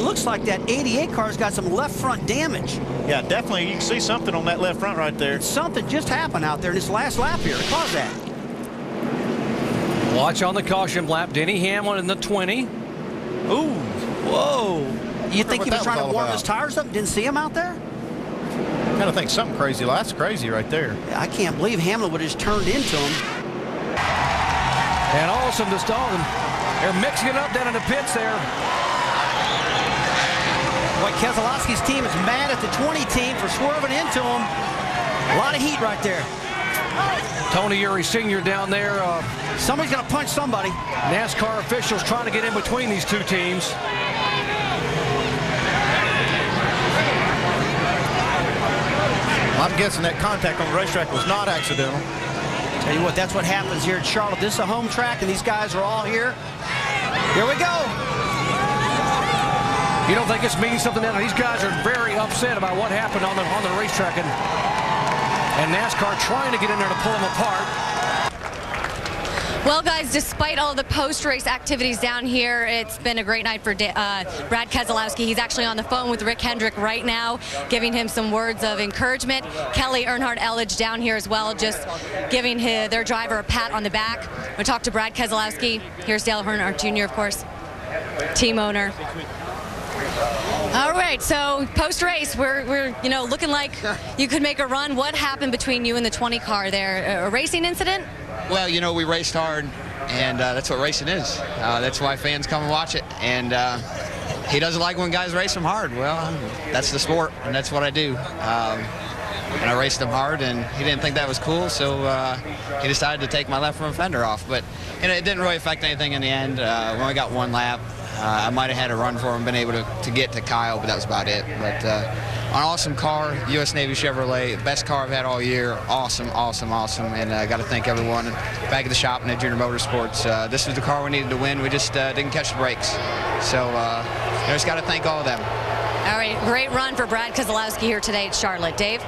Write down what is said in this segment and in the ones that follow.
looks like that 88 car's got some left front damage. Yeah, definitely. You can see something on that left front right there. Something just happened out there in this last lap here to cause that. Watch on the caution lap. Denny Hamlin in the 20. Ooh, whoa. You think he was trying to warm his tires up? Didn't see him out there? I kind of think something crazy. That's crazy right there. I can't believe Hamlin would have just turned into him. And all of a sudden, they're mixing it up down in the pits there. Boy, Keselowski's team is mad at the 20 team for swerving into him. A lot of heat right there. Tony Uri Sr. down there. Somebody's going to punch somebody. NASCAR officials trying to get in between these two teams. I'm guessing that contact on the racetrack was not accidental. Tell you what, that's what happens here at Charlotte. This is a home track, and these guys are all here. Here we go. You don't think this means something? These guys are very upset about what happened on the racetrack, and NASCAR trying to get in there to pull them apart. Well, guys, despite all the post-race activities down here, it's been a great night for Brad Keselowski. He's actually on the phone with Rick Hendrick right now, giving him some words of encouragement. Kelly Earnhardt-Elledge down here as well, just giving their driver a pat on the back. We talked to Brad Keselowski. Here's Dale Earnhardt Jr., of course, team owner. All right, so post-race, we're looking like you could make a run. What happened between you and the 20 car there? A racing incident? Well, we raced hard, and that's what racing is. That's why fans come and watch it. And he doesn't like when guys race him hard. Well, that's the sport, and that's what I do. And I raced him hard, and he didn't think that was cool, so he decided to take my left front fender off. But it didn't really affect anything in the end. When we got one lap, I might have had a run for him, been able to get to Kyle, but that was about it. But an awesome car, U.S. Navy Chevrolet, best car I've had all year. Awesome, awesome, awesome. And I got to thank everyone back at the shop and at Junior Motorsports. This was the car we needed to win. We just didn't catch the brakes. So I just got to thank all of them. All right, great run for Brad Keselowski here today at Charlotte. Dave?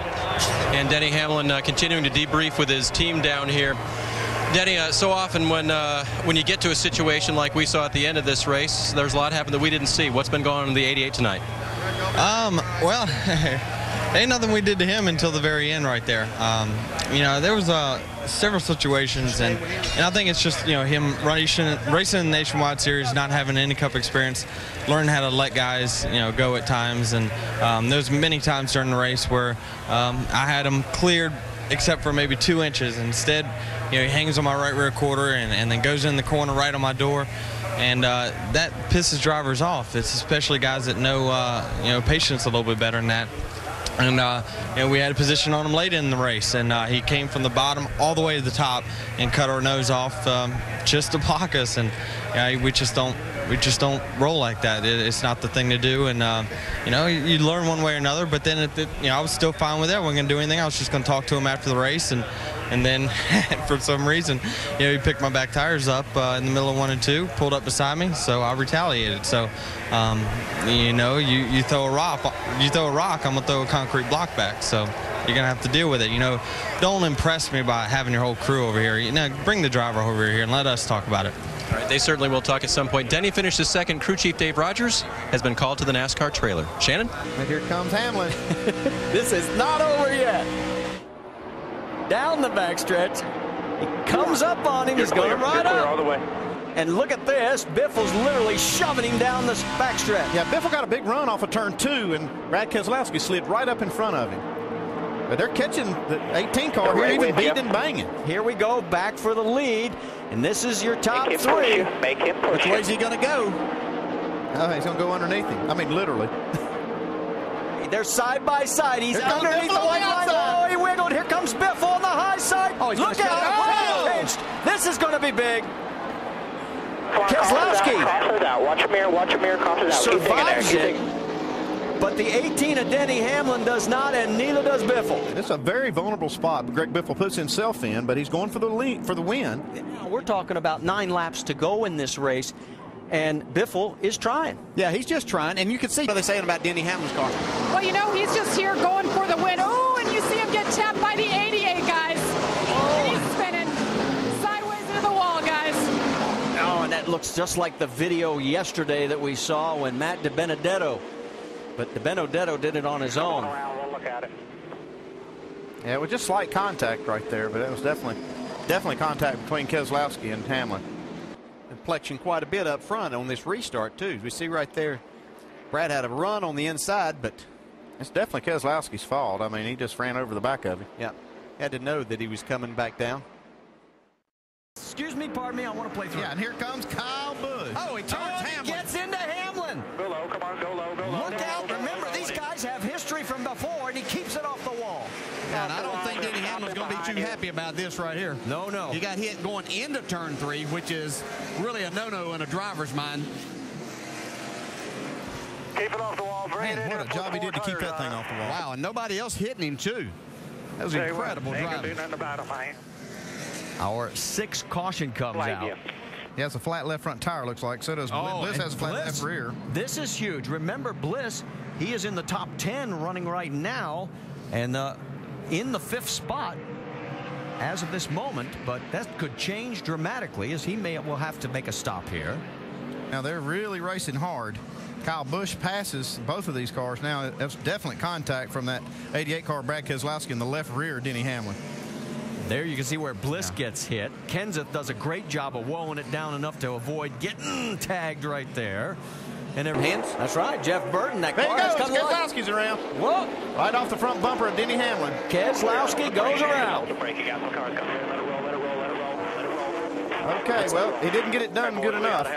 And Denny Hamlin continuing to debrief with his team down here. Denny, so often when you get to a situation like we saw at the end of this race, there's a lot happened that we didn't see. What's been going on in the 88 tonight? Well, ain't nothing we did to him until the very end right there. There was several situations, and I think it's just him racing in the Nationwide Series, not having any cup experience, learning how to let guys go at times, and there's many times during the race where I had him cleared except for maybe 2 inches. Instead, he hangs on my right rear quarter and then goes in the corner right on my door. And that pisses drivers off. It's especially guys that know patience a little bit better than that. And we had a position on him late in the race, and he came from the bottom all the way to the top and cut our nose off just to block us. And we just don't roll like that. It's not the thing to do. And you learn one way or another. But then I was still fine with it. I wasn't gonna do anything. I was just gonna talk to him after the race, and then for some reason, he picked my back tires up in the middle of 1 and 2, pulled up beside me, so I retaliated. So, you throw a rock, I'm gonna throw a concrete block back. So you're gonna have to deal with it. Don't impress me by having your whole crew over here. Bring the driver over here and let us talk about it. All right, they certainly will talk at some point. Denny finished his second. Crew chief Dave Rogers has been called to the NASCAR trailer. Shannon? And here comes Hamlin. This is not over yet. Down the backstretch. He comes up on him. He's going right up. All the way. And look at this. Biffle's literally shoving him down this backstretch. Yeah, Biffle got a big run off of turn 2, and Brad Keselowski slid right up in front of him. But they're catching the 18 car here, even beating and banging. Here we go, back for the lead. And this is your top 3. Make him push. Which way is he going to go? Oh, he's going to go underneath him. I mean, literally. They're side by side. He's underneath the white line. Oh, he wiggled. Here comes Biffle on the high side. Oh, look out. Oh, pinched. This is going to be big. Keselowski. Cross it out. Watch your mirror. Watch your mirror. Cross it out. Survives it. But the 18 of Denny Hamlin does not, and neither does Biffle. It's a very vulnerable spot Greg Biffle puts himself in, but he's going for the lead, for the win. We're talking about 9 laps to go in this race, and Biffle is trying. Yeah, he's just trying, and you can see what they're saying about Denny Hamlin's car. Well, he's just here going for the win. Oh, and you see him get tapped by the 88, guys. Oh. And he's spinning sideways into the wall, guys. Oh, and that That looks just like the video yesterday that we saw when Matt DiBenedetto. But DiBenedetto did it on his own. We'll look at it. Yeah, it was just slight contact right there, but it was definitely contact between Keselowski and Hamlin. Inflection quite a bit up front on this restart too. We see right there, Brad had a run on the inside, but it's definitely Keselowski's fault. I mean, he just ran over the back of him. Yeah, had to know that he was coming back down. Excuse me, pardon me, I want to play through. Yeah, and here comes Kyle Busch. Oh, he turns Hamlin. Gets into Hamlin. Go low, come on, go low, go low. Look out, remember these guys have history from before, and he keeps it off the wall. And I don't think Denny Hamlin's going to be too happy about this right here. No, no. He got hit going into turn 3, which is really a no-no in a driver's mind. Keep it off the wall. Man, what a job he did to keep that thing off the wall. Wow, and nobody else hitting him too. That was incredible driving. Our 6th caution comes out. He has a flat left front tire, looks like. So does Bliss. Has a flat left rear. This is huge. Remember, Bliss, he is in the top 10 running right now, and in the 5th spot as of this moment. But that could change dramatically, as he will have to make a stop here. Now they're really racing hard. Kyle Busch passes both of these cars now. That's definite contact from that 88 car Brad Keselowski in the left rear, Denny Hamlin. There you can see where Bliss gets hit. Kenseth does a great job of wowing it down enough to avoid getting tagged right there. And hands. That's right, Jeff Burton. That car has come alive. Keselowski's around. Whoa! Right off the front bumper of Denny Hamlin. Keselowski goes around. Okay, well, he didn't get it done good enough.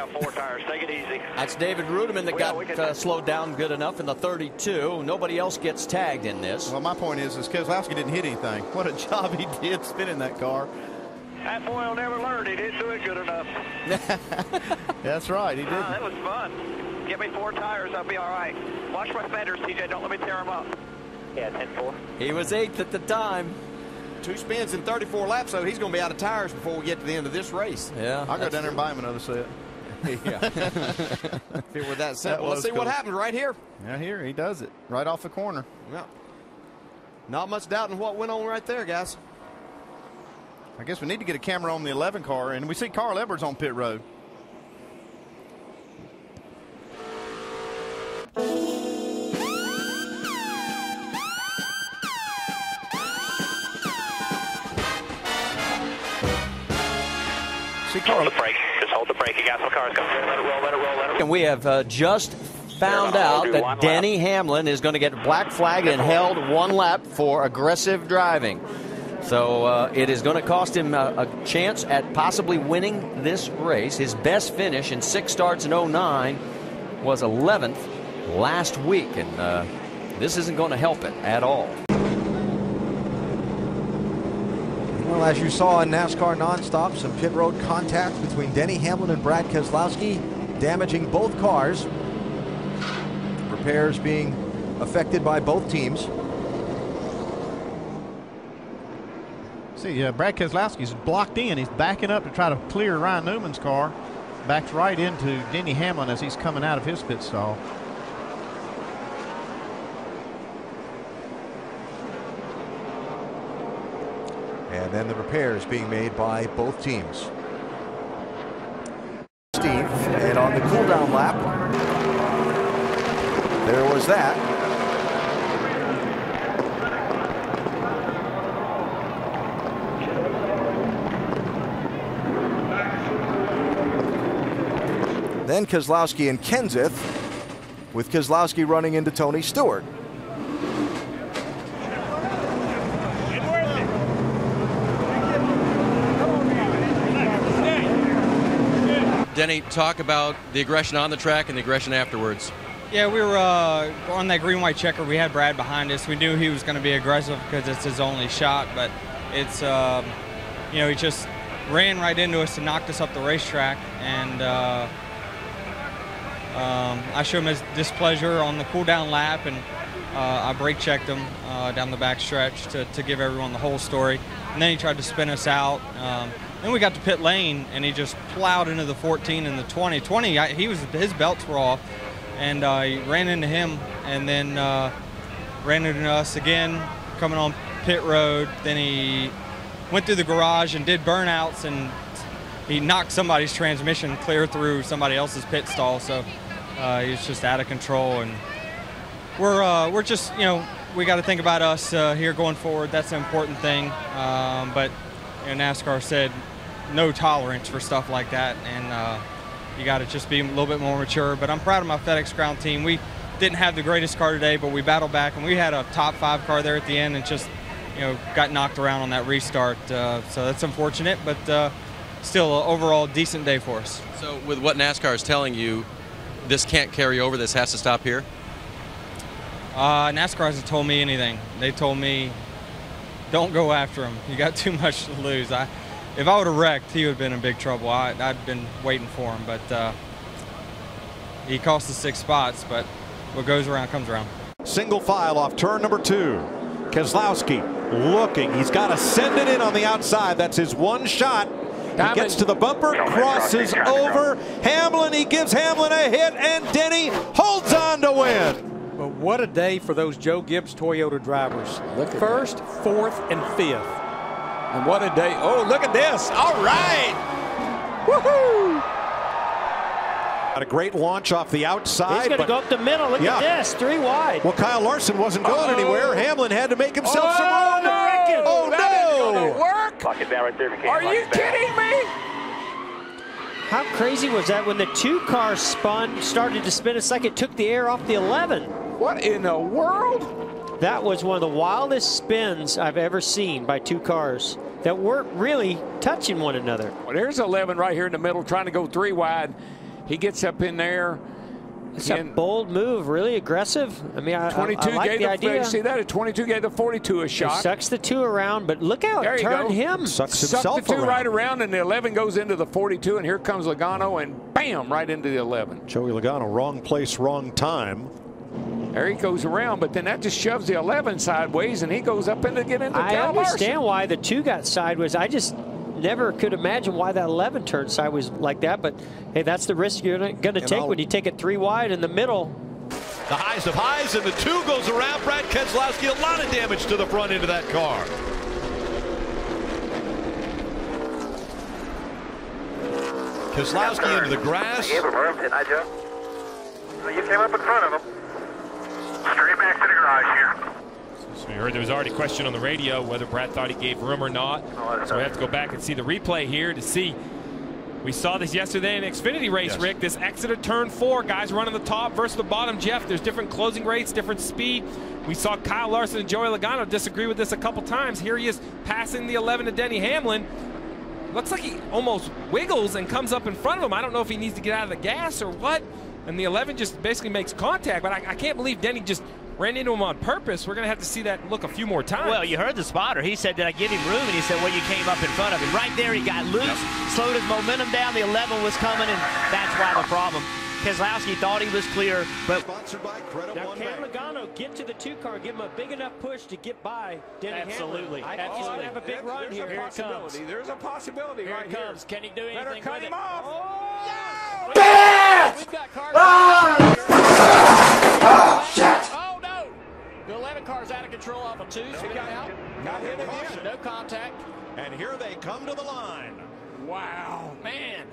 That's David Rudiman that got slowed down good enough in the 32. Nobody else gets tagged in this. Well, my point is Keselowski didn't hit anything. What a job he did spinning that car. That boy will never learn. He didn't do it good enough. That's right, he did. That was fun. Give me 4 tires, I'll be all right. Watch my fenders, TJ. Don't let me tear them up. Yeah, 10-4. He was 8th at the time. 2 spins in 34 laps, so he's going to be out of tires before we get to the end of this race. Yeah, I'll go down there and buy him another set. Yeah. If it were that simple. Let's see what happens right here. Yeah, here he does it right off the corner. Yeah. Not much doubt in what went on right there, guys. I guess we need to get a camera on the 11 car, and we see Carl Edwards on pit road. Hold the brake. Just hold the brake. You got some cars coming. Let it roll, let it roll, let it roll. And we have just found out that Denny Hamlin is going to get black flagged and held 1 lap for aggressive driving. So it is going to cost him a chance at possibly winning this race. His best finish in 6 starts in 09 was 11th last week, and this isn't going to help it at all. Well, as you saw in NASCAR Nonstop, some pit road contact between Denny Hamlin and Brad Keselowski, damaging both cars. Repairs being affected by both teams. See, Brad Keselowski's blocked in. He's backing up to try to clear Ryan Newman's car. Backs right into Denny Hamlin as he's coming out of his pit stall. And then the repairs being made by both teams. Steve, and on the cool down lap, there was that. Then Keselowski and Kenseth, with Keselowski running into Tony Stewart. Denny, talk about the aggression on the track and the aggression afterwards. Yeah, we were on that green-white checker. We had Brad behind us. We knew he was going to be aggressive because it's his only shot, but it's, you know, he just ran right into us and knocked us up the racetrack, and I showed him his displeasure on the cool-down lap, and I brake-checked him down the back stretch to give everyone the whole story, and then he tried to spin us out. Then we got to pit lane, and he just plowed into the 14 and the 20. His belts were off, and he ran into him, and then ran into us again coming on pit road. Then he went through the garage and did burnouts, and he knocked somebody's transmission clear through somebody else's pit stall. So he was just out of control, and we're just, you know, we got to think about us here going forward. That's the important thing. But you know, NASCAR said no tolerance for stuff like that, and you got to just be a little bit more mature. But I'm proud of my FedEx Ground team. We didn't have the greatest car today, but we battled back, and we had a top 5 car there at the end, and just, you know, got knocked around on that restart. So that's unfortunate, but still an overall decent day for us. So with what NASCAR is telling you, this can't carry over, this has to stop here? NASCAR hasn't told me anything. They told me, don't go after him. You got too much to lose. If I would have wrecked, he would have been in big trouble. I'd been waiting for him, but he cost us 6 spots, but what goes around comes around. Single file off turn number 2. Keselowski looking. He's got to send it in on the outside. That's his one shot. He gets to the bumper, crosses over. Hamlin, he gives Hamlin a hit, and Denny holds on to win. But what a day for those Joe Gibbs Toyota drivers. First, 4th, and 5th. And what a day. Oh, look at this. All right. Woohoo! Got a great launch off the outside. He's going to go up the middle. Look at this. 3 wide. Well, Kyle Larson wasn't going anywhere. Hamlin had to make himself some room. No. Oh, that no. Isn't going to work. Lock it down right there if you can. Are you kidding me? How crazy was that when the 2 cars started to spin? It's like it took the air off the 11. What in the world? That was one of the wildest spins I've ever seen by 2 cars that weren't really touching one another. Well, there's 11 right here in the middle trying to go 3 wide. He gets up in there. It's a bold move, really aggressive. I mean, I like the idea. You see that? A 22 gave the 42 a shot. He sucks the 2 around, but look how it turned him. Sucks the 2 right around, and the 11 goes into the 42, and here comes Logano, and bam, right into the 11. Joey Logano, wrong place, wrong time. There he goes around, but then that just shoves the 11 sideways, and he goes up in to get into I Kyle understand Larson. why the 2 got sideways. I just never could imagine why that 11 turned sideways like that, but hey, that's the risk you're going to take when you take it 3 wide in the middle. The highest of highs, and the 2 goes around. Brad Keselowski, a lot of damage to the front end of that car. Keselowski into the grass. You gave him room, didn't I, Joe? You came up in front of him. Straight back to the garage here. So we heard there was already a question on the radio whether Brad thought he gave room or not. So we have to go back and see the replay here to see. We saw this yesterday in the Xfinity race, Rick. This exit of turn 4, guys running the top versus the bottom. Jeff, there's different closing rates, different speed. We saw Kyle Larson and Joey Logano disagree with this a couple times. Here he is passing the 11 to Denny Hamlin. Looks like he almost wiggles and comes up in front of him. I don't know if he needs to get out of the gas or what. And the 11 just basically makes contact. But I can't believe Denny just ran into him on purpose. We're going to have to see that look a few more times. Well, you heard the spotter. He said, did I give him room? And he said, well, you came up in front of him. Right there, he got loose, slowed his momentum down. The 11 was coming, and that's why the problem. Keselowski thought he was clear, but Now, can Logano get to the 2 car, give him a big enough push to get by Denny Absolutely. Hamlin? I thought he'd have a big run here. Here it comes. There's a possibility Here right it comes. here. Can he do anything Better cut with him it? off. Oh, yeah! We've got cars. Oh, shit! Oh, no. The 11 car's out of control off of 2. So he got out. Got hit again. No contact. And here they come to the line. Wow. Man.